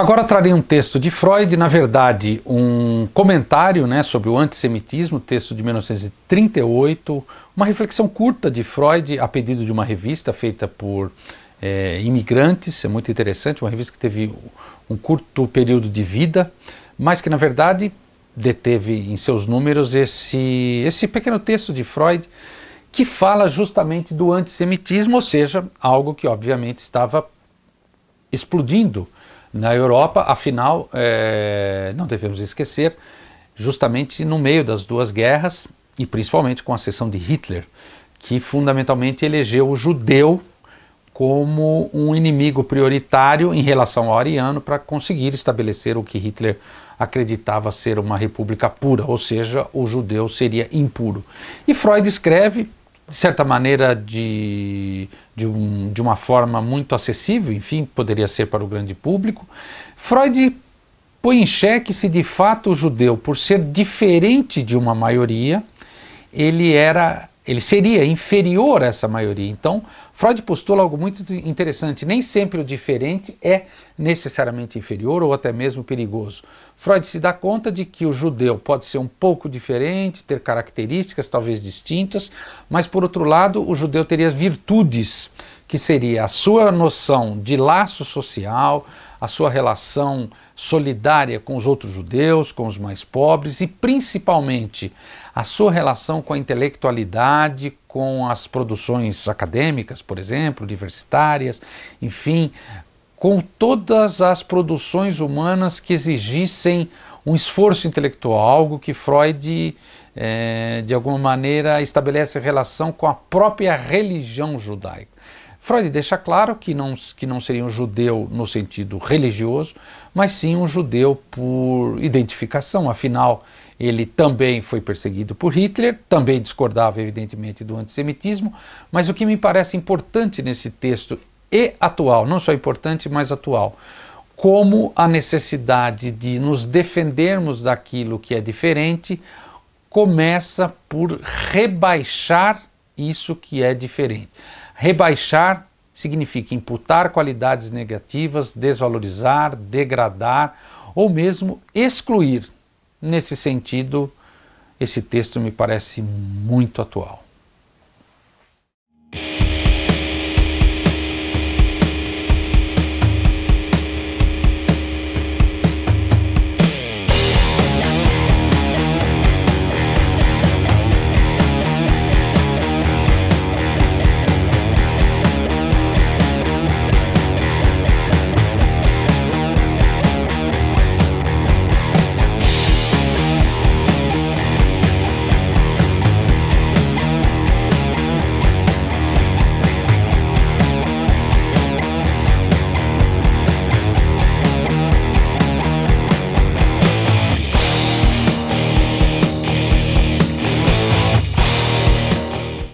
Agora trarei um texto de Freud, na verdade um comentário, sobre o antissemitismo, texto de 1938, uma reflexão curta de Freud a pedido de uma revista feita por imigrantes, é muito interessante, uma revista que teve um curto período de vida, mas que na verdade deteve em seus números esse pequeno texto de Freud que fala justamente do antissemitismo, ou seja, algo que obviamente estava explodindo na Europa, afinal, não devemos esquecer, justamente no meio das duas guerras, e principalmente com a ascensão de Hitler, que fundamentalmente elegeu o judeu como um inimigo prioritário em relação ao ariano para conseguir estabelecer o que Hitler acreditava ser uma república pura, ou seja, o judeu seria impuro. E Freud escreve, de certa maneira, de uma forma muito acessível, enfim, poderia ser para o grande público. Freud põe em xeque se de fato o judeu, por ser diferente de uma maioria, ele seria inferior a essa maioria. Então, Freud postula algo muito interessante. Nem sempre o diferente é necessariamente inferior ou até mesmo perigoso. Freud se dá conta de que o judeu pode ser um pouco diferente, ter características talvez distintas, mas por outro lado, o judeu teria as virtudes, que seria a sua noção de laço social, a sua relação solidária com os outros judeus, com os mais pobres e principalmente a sua relação com a intelectualidade, com as produções acadêmicas, por exemplo, universitárias, enfim, com todas as produções humanas que exigissem um esforço intelectual, algo que Freud, de alguma maneira, estabelece relação com a própria religião judaica. Freud deixa claro que não seria um judeu no sentido religioso, mas sim um judeu por identificação, afinal ele também foi perseguido por Hitler, também discordava evidentemente do antissemitismo, mas o que me parece importante nesse texto e atual, não só importante, mas atual, como a necessidade de nos defendermos daquilo que é diferente começa por rebaixar isso que é diferente. Rebaixar significa imputar qualidades negativas, desvalorizar, degradar ou mesmo excluir. Nesse sentido, esse texto me parece muito atual.